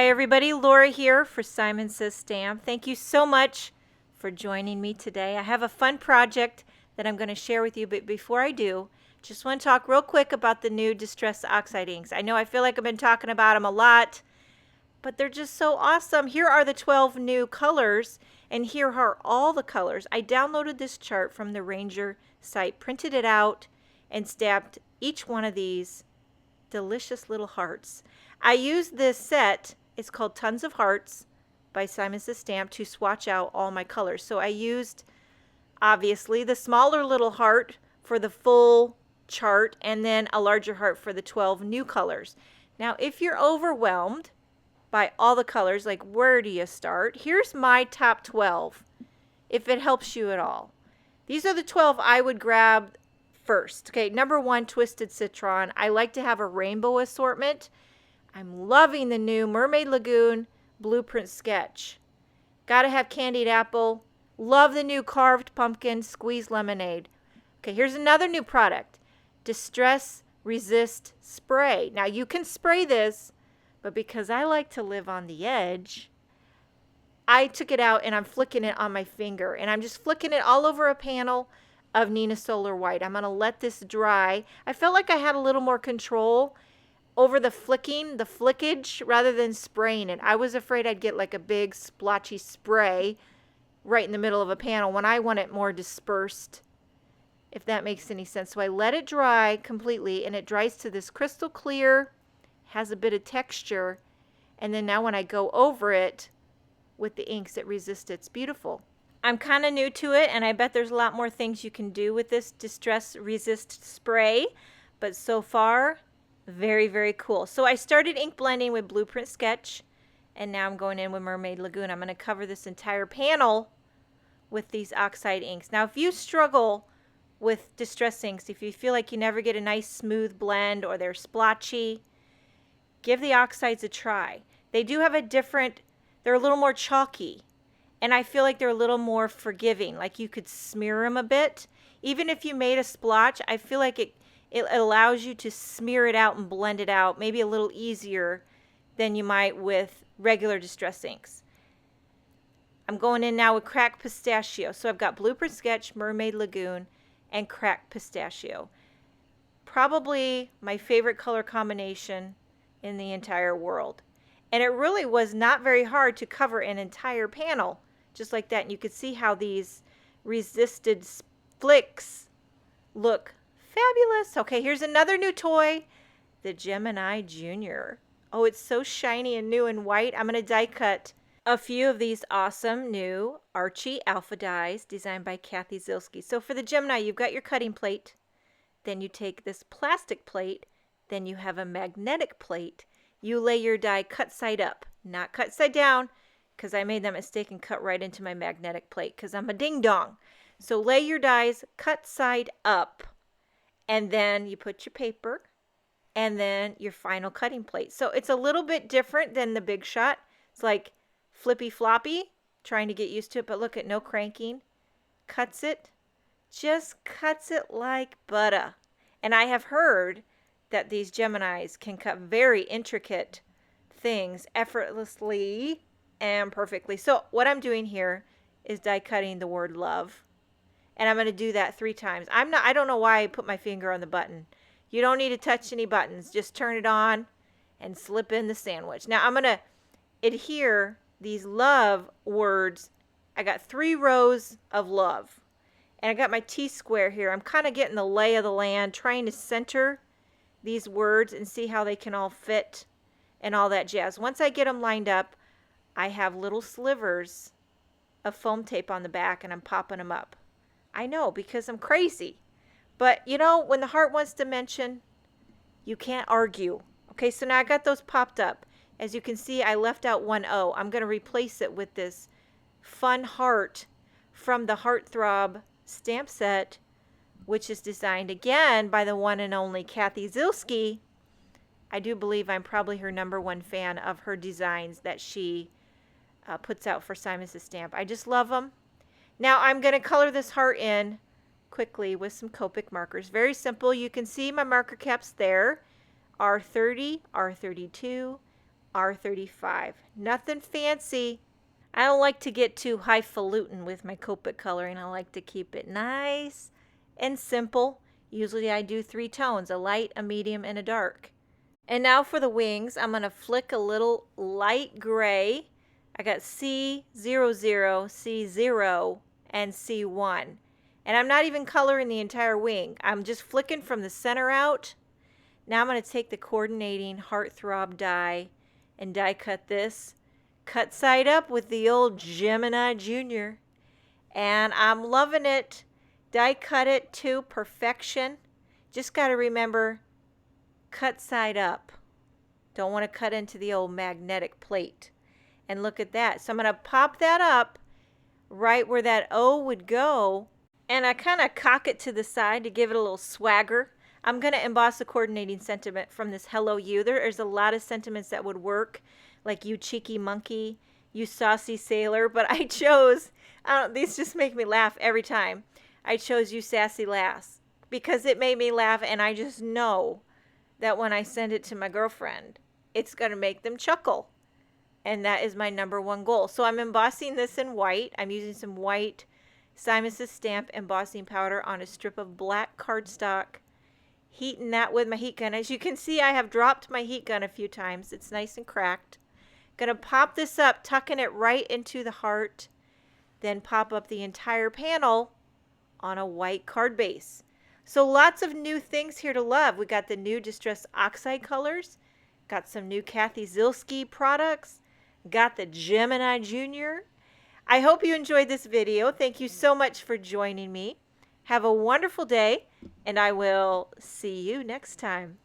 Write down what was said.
Hi everybody, Laura here for Simon Says Stamp. Thank you so much for joining me today. I have a fun project that I'm going to share with you, but before I do, just want to talk real quick about the new Distress Oxide inks. I know I feel like I've been talking about them a lot, but they're just so awesome. Here are the 12 new colors, and here are all the colors. I downloaded this chart from the Ranger site, printed it out, and stamped each one of these delicious little hearts. I used this set, it's called Tons of Hearts by Simon Says Stamp, to swatch out all my colors. So I used, obviously, the smaller little heart for the full chart and then a larger heart for the 12 new colors. Now, if you're overwhelmed by all the colors, like where do you start? Here's my top 12, if it helps you at all. These are the 12 I would grab first. Okay, number 1, Twisted Citron. I like to have a rainbow assortment. I'm loving the new Mermaid Lagoon Blueprint Sketch. Gotta have Candied Apple. Love the new Carved Pumpkin Squeeze Lemonade. Okay, here's another new product. Distress Resist Spray. Now you can spray this, but because I like to live on the edge, I took it out and I'm flicking it on my finger. And I'm just flicking it all over a panel of Neenah Solar White. I'm going to let this dry. I felt like I had a little more control over the flicking, the flickage, rather than spraying it. I was afraid I'd get like a big splotchy spray right in the middle of a panel when I want it more dispersed, if that makes any sense. So I let it dry completely, and it dries to this crystal clear, has a bit of texture, and then now when I go over it with the inks, it resists. It's beautiful. I'm kind of new to it, and I bet there's a lot more things you can do with this Distress Resist Spray, but so far, very, very cool. So I started ink blending with Blueprint Sketch, and now I'm going in with Mermaid Lagoon. I'm going to cover this entire panel with these Oxide inks. Now, if you struggle with Distress inks, if you feel like you never get a nice smooth blend or they're splotchy, give the Oxides a try. They do have a different, they're a little more chalky, and I feel like they're a little more forgiving. Like you could smear them a bit. Even if you made a splotch, I feel like it allows you to smear it out and blend it out maybe a little easier than you might with regular Distress inks. I'm going in now with Cracked Pistachio. So I've got Blueprint Sketch, Mermaid Lagoon, and Cracked Pistachio. Probably my favorite color combination in the entire world. And it really was not very hard to cover an entire panel just like that. And you could see how these resisted flicks look fabulous. Okay, here's another new toy, the Gemini Junior. Oh, it's so shiny and new and white. I'm going to die cut a few of these awesome new Archie Alpha dies designed by Kathy Zilski. So for the Gemini, you've got your cutting plate. Then you take this plastic plate. Then you have a magnetic plate. You lay your die cut side up, not cut side down, because I made that mistake and cut right into my magnetic plate because I'm a ding-dong. So lay your dies cut side up. And then you put your paper and then your final cutting plate. So it's a little bit different than the Big Shot. It's like flippy floppy, trying to get used to it, but look at no cranking. Cuts it, just cuts it like butter. And I have heard that these Geminis can cut very intricate things effortlessly and perfectly. So what I'm doing here is die cutting the word love. And I'm going to do that 3 times. I don't know why I put my finger on the button. You don't need to touch any buttons. Just turn it on and slip in the sandwich. Now I'm going to adhere these love words. I got 3 rows of love. And I got my T-square here. I'm kind of getting the lay of the land, trying to center these words and see how they can all fit and all that jazz. Once I get them lined up, I have little slivers of foam tape on the back and I'm popping them up. I know, because I'm crazy. But, you know, when the heart wants to mention, you can't argue. Okay, so now I got those popped up. As you can see, I left out one O. I'm going to replace it with this fun heart from the HEARTTHROB stamp set, which is designed again by the one and only Kathy Zilski. I do believe I'm probably her #1 fan of her designs that she puts out for Simon Says Stamp. I just love them. Now I'm going to color this heart in quickly with some Copic markers. Very simple. You can see my marker caps there. R30, R32, R35. Nothing fancy. I don't like to get too highfalutin with my Copic coloring. I like to keep it nice and simple. Usually I do 3 tones, a light, a medium, and a dark. And now for the wings, I'm going to flick a little light gray. I got C00, C0, and C1. And I'm not even coloring the entire wing. I'm just flicking from the center out. Now I'm going to take the coordinating HEARTTHROB die and die cut this. Cut side up with the old Gemini Junior. And I'm loving it. Die cut it to perfection. Just got to remember, cut side up. Don't want to cut into the old magnetic plate. And look at that. So I'm going to pop that up right where that O would go. And I kind of cock it to the side to give it a little swagger. I'm going to emboss a coordinating sentiment from this Hello You. There's a lot of sentiments that would work, like You Cheeky Monkey, You Saucy Sailor, but I chose, these just make me laugh every time. I chose You Sassy Lass because it made me laugh, and I just know that when I send it to my girlfriend, it's going to make them chuckle. And that is my #1 goal. So I'm embossing this in white. I'm using some white Simon Says Stamp embossing powder on a strip of black cardstock. Heating that with my heat gun. As you can see, I have dropped my heat gun a few times. It's nice and cracked. Gonna pop this up, tucking it right into the heart. Then pop up the entire panel on a white card base. So lots of new things here to love. We got the new Distress Oxide colors. Got some new Kathy Zilski products. Got the Gemini Junior. I hope you enjoyed this video. Thank you so much for joining me. Have a wonderful day, and I will see you next time.